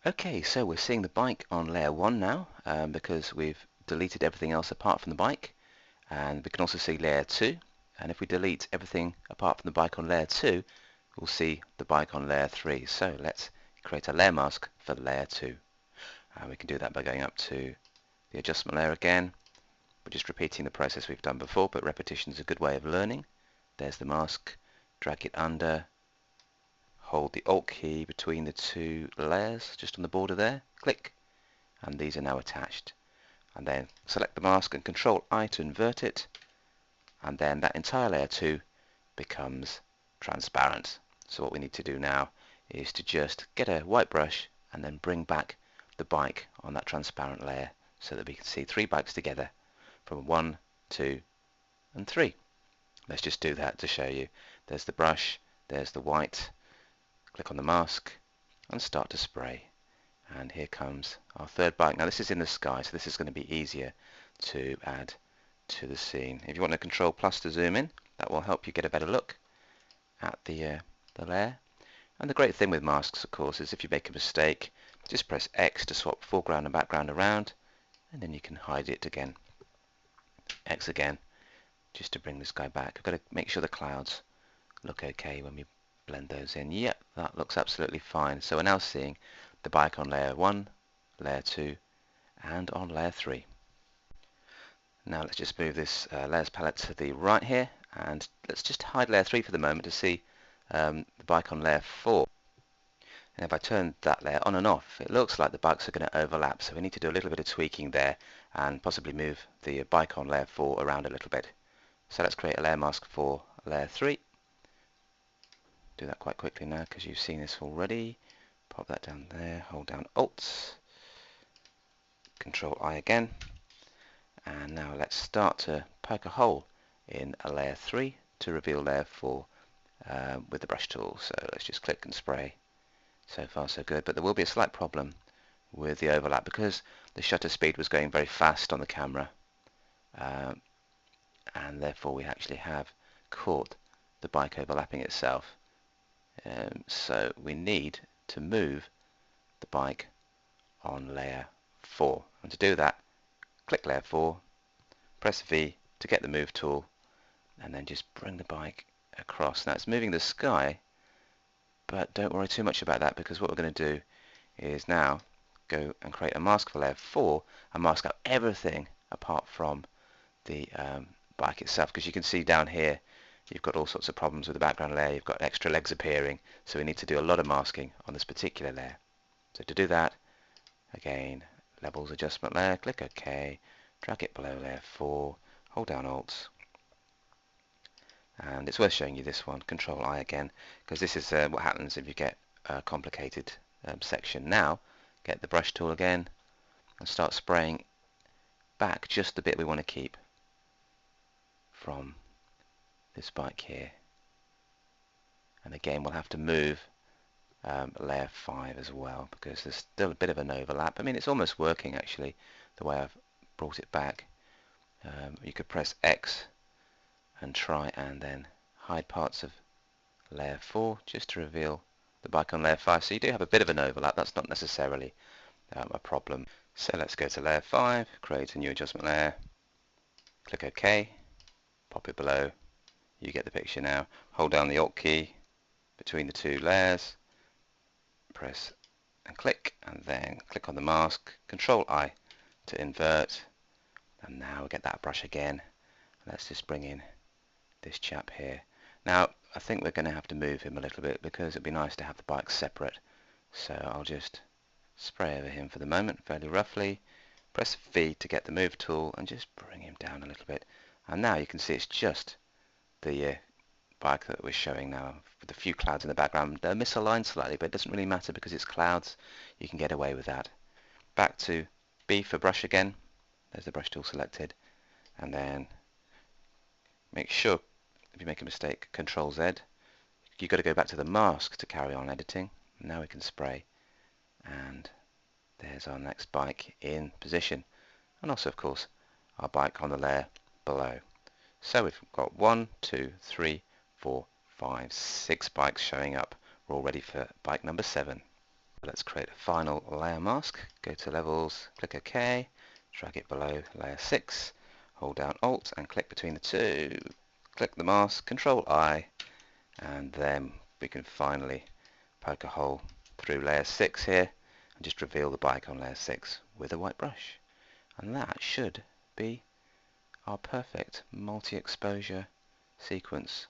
Okay, so we're seeing the bike on layer 1 now because we've deleted everything else apart from the bike, and we can also see layer 2, and if we delete everything apart from the bike on layer 2 we'll see the bike on layer 3. So let's create a layer mask for layer 2, and we can do that by going up to the adjustment layer again. We're just repeating the process we've done before, but repetition is a good way of learning. There's the mask, drag it under, hold the Alt key between the two layers just on the border there, click, and these are now attached. And then select the mask and Control I to invert it, and then that entire layer 2 becomes transparent. So what we need to do now is to just get a white brush and then bring back the bike on that transparent layer so that we can see 3 bikes together from 1, 2 and 3. Let's just do that to show you. There's the brush, there's the white, click on the mask and start to spray, and here comes our third bike. Now this is in the sky, so this is going to be easier to add to the scene. If you want to Control plus to zoom in, that will help you get a better look at the layer. And the great thing with masks, of course, is if you make a mistake, just press X to swap foreground and background around, and then you can hide it again. X again, just to bring this guy back. I've got to make sure the clouds look okay when we blend those in. Yep, that looks absolutely fine. So we're now seeing the bike on layer 1, layer 2 and on layer 3. Now let's just move this layers palette to the right here, and let's just hide layer 3 for the moment to see the bike on layer 4. And if I turn that layer on and off, it looks like the bikes are going to overlap, so we need to do a little bit of tweaking there and possibly move the bike on layer 4 around a little bit. So let's create a layer mask for layer 3. Do that quite quickly now because you've seen this already. Pop that down there, hold down Alt, Control I again, and now let's start to poke a hole in a layer 3 to reveal layer 4 with the brush tool. So let's just click and spray. So far so good, but there will be a slight problem with the overlap because the shutter speed was going very fast on the camera, and therefore we actually have caught the bike overlapping itself. So we need to move the bike on layer 4, and to do that click layer 4, press V to get the move tool, and then just bring the bike across. Now it's moving the sky, but don't worry too much about that because what we're going to do is now go and create a mask for layer 4 and mask out everything apart from the bike itself, because you can see down here you've got all sorts of problems with the background layer. You've got extra legs appearing, so we need to do a lot of masking on this particular layer. So to do that, again, levels adjustment layer, click OK, drag it below layer 4, hold down Alt, and it's worth showing you this one, Control I again, because this is what happens if you get a complicated section. Now get the brush tool again and start spraying back just the bit we want to keep from this bike here, and again we'll have to move layer 5 as well because there's still a bit of an overlap. I mean, it's almost working actually the way I've brought it back. You could press X and try and then hide parts of layer 4 just to reveal the bike on layer 5. So you do have a bit of an overlap. That's not necessarily a problem. So let's go to layer 5, create a new adjustment layer, click OK, pop it below. You get the picture now. Hold down the Alt key between the two layers, press and click, and then click on the mask, Control I to invert, and now we get that brush again. Let's just bring in this chap here. Now I think we're going to have to move him a little bit because it'd be nice to have the bikes separate, so I'll just spray over him for the moment fairly roughly, press V to get the move tool and just bring him down a little bit, and now you can see it's just the bike that we're showing now with a few clouds in the background. They're misaligned slightly, but it doesn't really matter because it's clouds. You can get away with that. Back to B for brush again. There's the brush tool selected, and then make sure if you make a mistake, Control Z. You've got to go back to the mask to carry on editing. Now we can spray, and there's our next bike in position, and also of course our bike on the layer below. So we've got 1, 2, 3, 4, 5, 6 bikes showing up. We're all ready for bike number 7. Let's create a final layer mask. Go to levels, click OK, drag it below layer 6, hold down Alt and click between the two. Click the mask, Control I, and then we can finally poke a hole through layer 6 here and just reveal the bike on layer 6 with a white brush. And that should be our perfect multi-exposure sequence